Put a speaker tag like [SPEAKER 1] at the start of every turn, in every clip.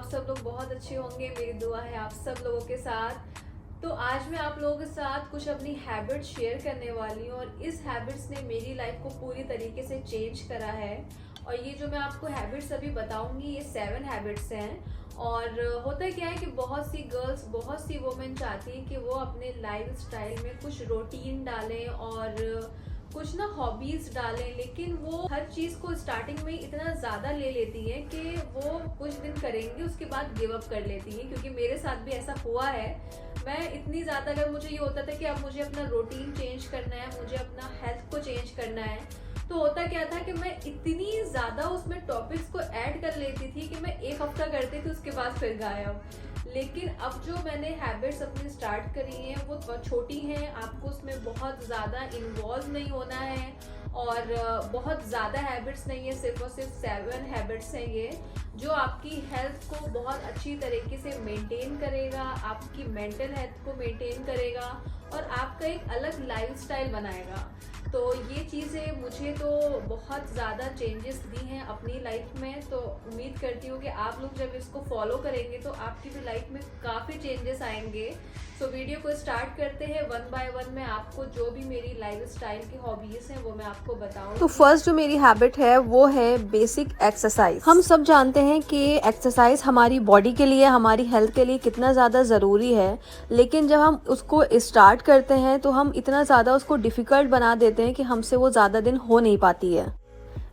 [SPEAKER 1] आप सब लोग बहुत अच्छे होंगे। मेरी दुआ है आप सब लोगों के साथ। तो आज मैं आप लोगों के साथ कुछ अपनी हैबिट्स शेयर करने वाली हूँ और इस हैबिट्स ने मेरी लाइफ को पूरी तरीके से चेंज करा है। और ये जो मैं आपको हैबिट्स अभी बताऊंगी ये 7 हैबिट्स हैं। और होता क्या है कि बहुत सी गर्ल्स, बहुत सी वुमेन चाहती हैं कि वो अपने लाइफ स्टाइल में कुछ रूटीन डालें और कुछ ना हॉबीज डालें, लेकिन वो हर चीज को स्टार्टिंग में इतना ज्यादा ले लेती है कि वो कुछ दिन करेंगी उसके बाद गिव अप कर लेती है। क्योंकि मेरे साथ भी ऐसा हुआ है। मैं इतनी ज्यादा, अगर मुझे ये होता था कि अब मुझे अपना रूटीन चेंज करना है, मुझे अपना हेल्थ को चेंज करना है, तो होता क्या था कि मैं इतनी ज्यादा उसमें टॉपिक्स को ऐड कर लेती थी कि मैं एक हफ्ता करती थी उसके बाद फिर गायब। लेकिन अब जो मैंने हैबिट्स अपनी स्टार्ट करी हैं वो बहुत छोटी हैं, आपको उसमें बहुत ज़्यादा इन्वॉल्व नहीं होना है और बहुत ज़्यादा हैबिट्स नहीं है, सिर्फ और सिर्फ 7 हैबिट्स हैं ये, जो आपकी हेल्थ को बहुत अच्छी तरीके से मेंटेन करेगा, आपकी मेंटल हेल्थ को मेंटेन करेगा और आपका एक अलग लाइफस्टाइल बनाएगा। तो ये चीज़ें मुझे तो बहुत ज़्यादा चेंजेस दी हैं अपनी लाइफ में। तो उम्मीद करती हूँ कि आप लोग जब इसको फॉलो करेंगे तो आपकी भी लाइफ में काफ़ी चेंजेस आएंगे। तो वीडियो को स्टार्ट करते हैं। 1 बाय 1 मैं आपको जो भी मेरी लाइफ स्टाइल की हॉबीज़ हैं वो मैं आपको बताऊँ।
[SPEAKER 2] तो फर्स्ट जो मेरी हैबिट है वो है बेसिक एक्सरसाइज। हम सब जानते हैं कि एक्सरसाइज हमारी बॉडी के लिए, हमारी हेल्थ के लिए कितना ज़्यादा ज़रूरी है, लेकिन जब हम उसको स्टार्ट करते हैं तो हम इतना ज़्यादा उसको डिफ़िकल्ट बना देते हैं कि हमसे वो ज़्यादा दिन हो नहीं पाती है।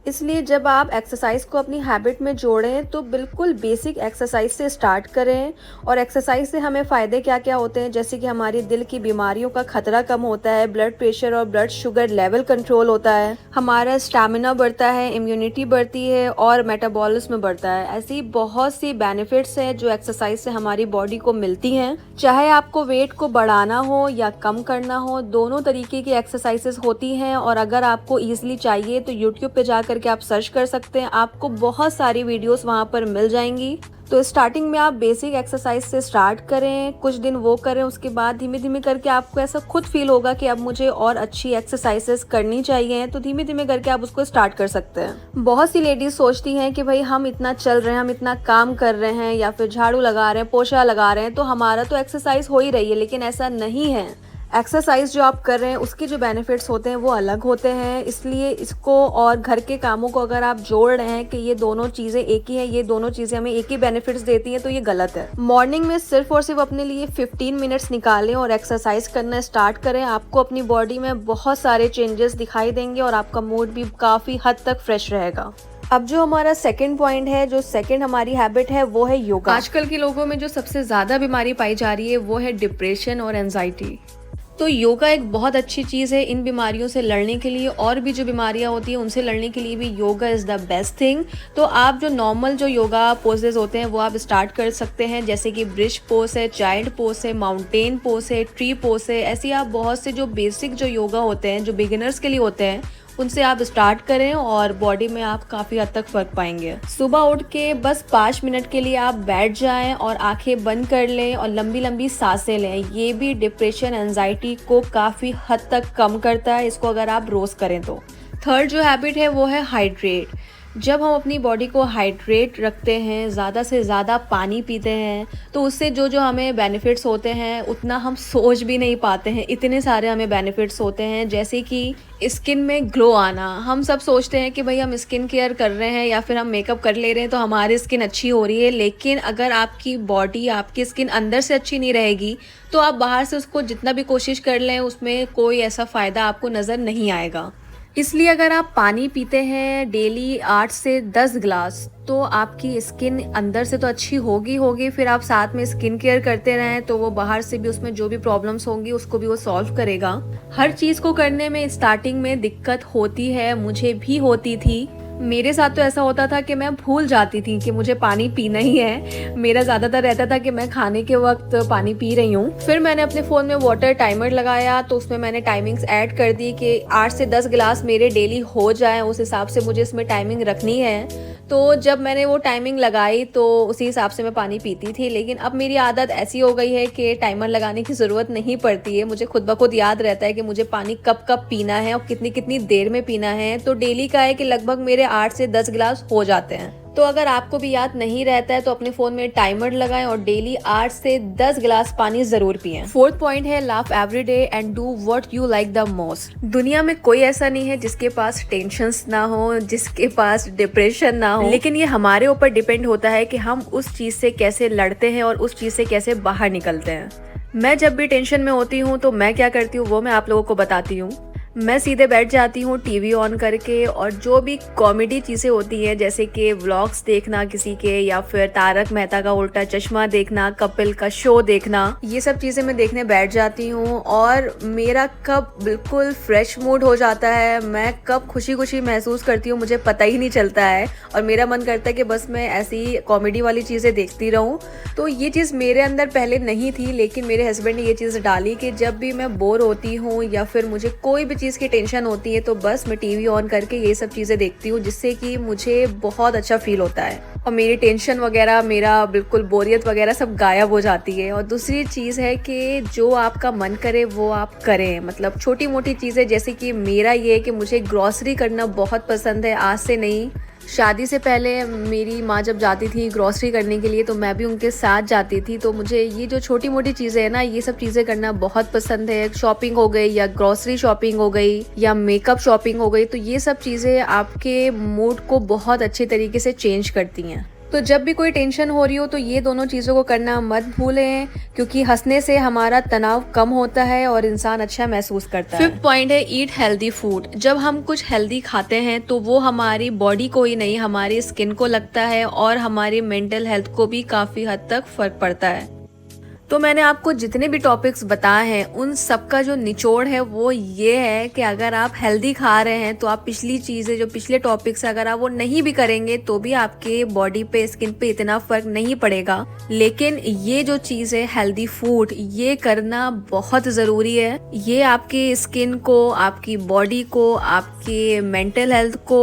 [SPEAKER 2] इसलिए जब आप एक्सरसाइज को अपनी हैबिट में जोड़ें तो बिल्कुल बेसिक एक्सरसाइज से स्टार्ट करें। और एक्सरसाइज से हमें फ़ायदे क्या क्या होते हैं, जैसे कि हमारी दिल की बीमारियों का खतरा कम होता है, ब्लड प्रेशर और ब्लड शुगर लेवल कंट्रोल होता है, हमारा स्टैमिना बढ़ता है, इम्यूनिटी बढ़ती है और मेटाबॉलिज्म बढ़ता है। ऐसी बहुत सी बेनिफिट्स हैं जो एक्सरसाइज से हमारी बॉडी को मिलती हैं। चाहे आपको वेट को बढ़ाना हो या कम करना हो, दोनों तरीके की एक्सरसाइजेस होती हैं। और अगर आपको ईजिली चाहिए तो यूट्यूब पे जाकर के आप सर्च कर सकते हैं, आपको बहुत सारी वीडियोस वहां पर मिल जाएंगी। तो स्टार्टिंग में आप बेसिक एक्सरसाइज से स्टार्ट करें, कुछ दिन वो करें, उसके बाद धीमे धीमे करके आपको ऐसा खुद फील होगा कि अब मुझे और अच्छी एक्सरसाइजेस करनी चाहिए, तो धीमे धीमे करके आप उसको स्टार्ट कर सकते हैं। बहुत सी लेडीज सोचती हैं कि भाई हम इतना चल रहे हैं, हम इतना काम कर रहे हैं या फिर झाड़ू लगा रहे हैं, पोछा लगा रहे हैं, तो हमारा तो एक्सरसाइज हो ही रही है, लेकिन ऐसा नहीं है। एक्सरसाइज जो आप कर रहे हैं उसके जो बेनिफिट्स होते हैं वो अलग होते हैं। इसलिए इसको और घर के कामों को अगर आप जोड़ रहे हैं कि ये दोनों चीज़ें एक ही हैं, ये दोनों चीज़ें हमें एक ही बेनिफिट्स देती हैं, तो ये गलत है। मॉर्निंग में सिर्फ और सिर्फ अपने लिए 15 मिनट्स निकालें और एक्सरसाइज करना स्टार्ट करें। आपको अपनी बॉडी में बहुत सारे चेंजेस दिखाई देंगे और आपका मूड भी काफ़ी हद तक फ्रेश रहेगा। अब जो हमारा सेकंड पॉइंट है, जो सेकंड हमारी हैबिट है, वो है योगा। आजकल के लोगों में जो सबसे ज़्यादा बीमारी पाई जा रही है वो है डिप्रेशन और एंजाइटी। तो योगा एक बहुत अच्छी चीज़ है इन बीमारियों से लड़ने के लिए, और भी जो बीमारियां होती हैं उनसे लड़ने के लिए भी yoga is the best thing. तो आप जो नॉर्मल जो योगा पोजेज होते हैं वो आप स्टार्ट कर सकते हैं, जैसे कि ब्रिज पोज है, चाइल्ड पोज है, माउंटेन पोज है, ट्री पोज है। ऐसी आप बहुत से जो बेसिक जो योगा होते हैं, जो बिगिनर्स के लिए होते हैं, उनसे आप स्टार्ट करें और बॉडी में आप काफ़ी हद तक फ़र्क पाएंगे। सुबह उठ के बस 5 मिनट के लिए आप बैठ जाएं और आंखें बंद कर लें और लंबी लंबी सांसें लें। ये भी डिप्रेशन, एंजाइटी को काफ़ी हद तक कम करता है, इसको अगर आप रोज़ करें तो। थर्ड जो हैबिट है वो है हाइड्रेट। जब हम अपनी बॉडी को हाइड्रेट रखते हैं, ज़्यादा से ज़्यादा पानी पीते हैं, तो उससे जो जो हमें बेनिफिट्स होते हैं उतना हम सोच भी नहीं पाते हैं। इतने सारे हमें बेनिफिट्स होते हैं, जैसे कि स्किन में ग्लो आना। हम सब सोचते हैं कि भाई हम स्किन केयर कर रहे हैं या फिर हम मेकअप कर ले रहे हैं तो हमारी स्किन अच्छी हो रही है, लेकिन अगर आपकी बॉडी, आपकी स्किन अंदर से अच्छी नहीं रहेगी तो आप बाहर से उसको जितना भी कोशिश कर लें उसमें कोई ऐसा फ़ायदा आपको नज़र नहीं आएगा। इसलिए अगर आप पानी पीते हैं डेली 8 से 10 गिलास, तो आपकी स्किन अंदर से तो अच्छी होगी, फिर आप साथ में स्किन केयर करते रहें तो वो बाहर से भी उसमें जो भी प्रॉब्लम्स होंगी उसको भी वो सॉल्व करेगा। हर चीज़ को करने में स्टार्टिंग में दिक्कत होती है, मुझे भी होती थी। मेरे साथ तो ऐसा होता था कि मैं भूल जाती थी कि मुझे पानी पीना ही है। मेरा ज़्यादातर रहता था कि मैं खाने के वक्त पानी पी रही हूँ। फिर मैंने अपने फ़ोन में वाटर टाइमर लगाया, तो उसमें मैंने टाइमिंग्स ऐड कर दी कि 8 से 10 गिलास मेरे डेली हो जाएं, उस हिसाब से मुझे इसमें टाइमिंग रखनी है। तो जब मैंने वो टाइमिंग लगाई तो उसी हिसाब से मैं पानी पीती थी। लेकिन अब मेरी आदत ऐसी हो गई है कि टाइमर लगाने की ज़रूरत नहीं पड़ती है, मुझे खुद ब खुद याद रहता है कि मुझे पानी कब कब पीना है और कितनी कितनी देर में पीना है। तो डेली का है कि लगभग मेरे 8 से 10 गिलास हो जाते हैं। तो अगर आपको भी याद नहीं रहता है तो अपने फोन में टाइमर लगाएं और डेली 8 से 10 गिलास पानी जरूर पिएं। फोर्थ पॉइंट है laugh every day and do what you like the most. दुनिया में कोई ऐसा नहीं है जिसके पास टेंशन्स ना हो, जिसके पास डिप्रेशन ना हो, लेकिन ये हमारे ऊपर डिपेंड होता है कि हम उस चीज से कैसे लड़ते हैं और उस चीज से कैसे बाहर निकलते हैं। मैं जब भी टेंशन में होती हूँ तो मैं क्या करती हूँ वो मैं आप लोगों को बताती हूँ। मैं सीधे बैठ जाती हूँ टीवी ऑन करके और जो भी कॉमेडी चीज़ें होती हैं जैसे कि व्लॉग्स देखना किसी के, या फिर तारक मेहता का उल्टा चश्मा देखना, कपिल का शो देखना, ये सब चीज़ें मैं देखने बैठ जाती हूँ। और मेरा कब बिल्कुल फ्रेश मूड हो जाता है, मैं कब खुशी खुशी महसूस करती हूँ मुझे पता ही नहीं चलता है और मेरा मन करता है कि बस मैं ऐसी कॉमेडी वाली चीज़ें देखती रहूँ। तो ये चीज़ मेरे अंदर पहले नहीं थी, लेकिन मेरे हस्बैंड ने ये चीज़ डाली कि जब भी मैं बोर होती हूँ या फिर मुझे कोई भी चीज़ की टेंशन होती है तो बस मैं टीवी ऑन करके ये सब चीज़ें देखती हूँ, जिससे कि मुझे बहुत अच्छा फील होता है और मेरी टेंशन वगैरह, मेरा बिल्कुल बोरियत वगैरह सब गायब हो जाती है। और दूसरी चीज़ है कि जो आपका मन करे वो आप करें, मतलब छोटी मोटी चीज़ें, जैसे कि मेरा ये है कि मुझे ग्रॉसरी करना बहुत पसंद है। आज से नहीं, शादी से पहले मेरी माँ जब जाती थी ग्रॉसरी करने के लिए तो मैं भी उनके साथ जाती थी। तो मुझे ये जो छोटी मोटी चीज़ें हैं ना, ये सब चीज़ें करना बहुत पसंद है। शॉपिंग हो गई या ग्रॉसरी शॉपिंग हो गई या मेकअप शॉपिंग हो गई, तो ये सब चीज़ें आपके मूड को बहुत अच्छे तरीके से चेंज करती हैं। तो जब भी कोई टेंशन हो रही हो तो ये दोनों चीज़ों को करना मत भूलें, क्योंकि हंसने से हमारा तनाव कम होता है और इंसान अच्छा महसूस करता है। फिफ्थ पॉइंट है ईट हेल्दी फूड। जब हम कुछ हेल्दी खाते हैं तो वो हमारी बॉडी को ही नहीं, हमारी स्किन को लगता है और हमारी मेंटल हेल्थ को भी काफ़ी हद तक फर्क पड़ता है। तो मैंने आपको जितने भी टॉपिक्स बताए हैं उन सब का जो निचोड़ है वो ये है कि अगर आप हेल्दी खा रहे हैं तो आप पिछली चीज़ें, जो पिछले टॉपिक्स है, अगर आप वो नहीं भी करेंगे तो भी आपके बॉडी पे, स्किन पे इतना फर्क नहीं पड़ेगा। लेकिन ये जो चीज़ है हेल्दी फूड, ये करना बहुत ज़रूरी है। ये आपकी स्किन को, आपकी बॉडी को, आपके मेंटल हेल्थ को,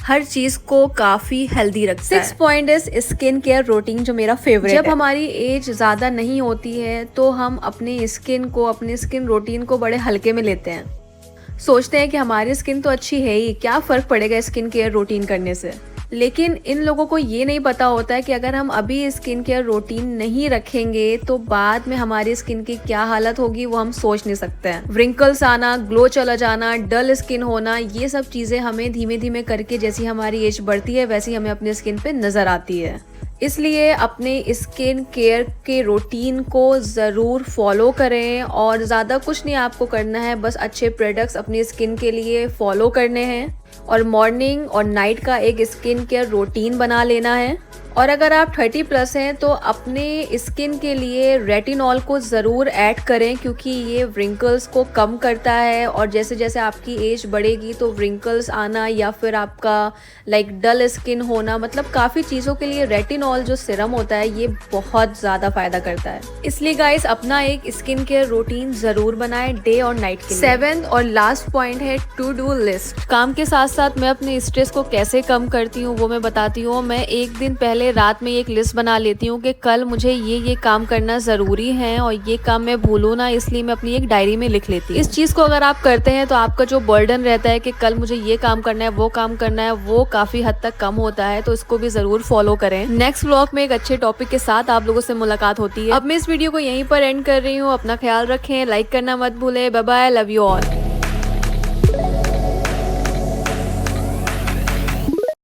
[SPEAKER 2] हर चीज को काफी हेल्दी रखता है। 6 point is skin care routine, जो मेरा फेवरेट है। जब हमारी एज ज्यादा नहीं होती है तो हम अपने स्किन रूटीन को बड़े हल्के में लेते हैं। सोचते हैं कि हमारी स्किन तो अच्छी है ही, क्या फर्क पड़ेगा स्किन केयर रूटीन करने से। लेकिन इन लोगों को ये नहीं पता होता है कि अगर हम अभी स्किन केयर रूटीन नहीं रखेंगे तो बाद में हमारी स्किन की क्या हालत होगी वो हम सोच नहीं सकते हैं। व्रिंकल्स आना, ग्लो चला जाना, डल स्किन होना, ये सब चीजें हमें धीमे धीमे करके, जैसी हमारी एज बढ़ती है वैसी हमें अपने स्किन पे नजर आती है। इसलिए अपने स्किन केयर के रूटीन को ज़रूर फॉलो करें और ज़्यादा कुछ नहीं आपको करना है, बस अच्छे प्रोडक्ट्स अपनी स्किन के लिए फॉलो करने हैं और मॉर्निंग और नाइट का एक स्किन केयर रूटीन बना लेना है। और अगर आप 30+ हैं तो अपने स्किन के लिए रेटिनॉल को ज़रूर ऐड करें, क्योंकि ये व्रिंकल्स को कम करता है और जैसे जैसे आपकी एज बढ़ेगी तो व्रिंकल्स आना या फिर आपका डल स्किन होना, मतलब काफ़ी चीज़ों के लिए रेटिनॉल जो सीरम होता है ये बहुत ज़्यादा फायदा करता है। इसलिए गाइस अपना एक स्किन केयर रूटीन ज़रूर बनाएं डे और नाइट के लिए। 7th और लास्ट पॉइंट है टू डू लिस्ट। काम के साथ साथ मैं अपने स्ट्रेस को कैसे कम करती हूँ वो मैं बताती हूँ। मैं एक दिन पहले रात में एक लिस्ट बना लेती हूँ कि कल मुझे ये काम करना ज़रूरी है और ये काम मैं भूलूँ ना, इसलिए मैं अपनी एक डायरी में लिख लेती हूँ। इस चीज़ को अगर आप करते हैं तो आपका जो बर्डन रहता है कि कल मुझे ये काम करना है, वो काम करना है, वो काफ़ी हद तक कम होता है। तो इसको भी ज़रूर फॉलो करें। नेक्स्ट व्लॉग में एक अच्छे टॉपिक के साथ आप लोगों से मुलाकात होती है। अब मैं इस वीडियो को यहीं पर एंड कर रही हूँ। अपना ख्याल रखें, लाइक करना मत भूलें। Bye bye, love you all.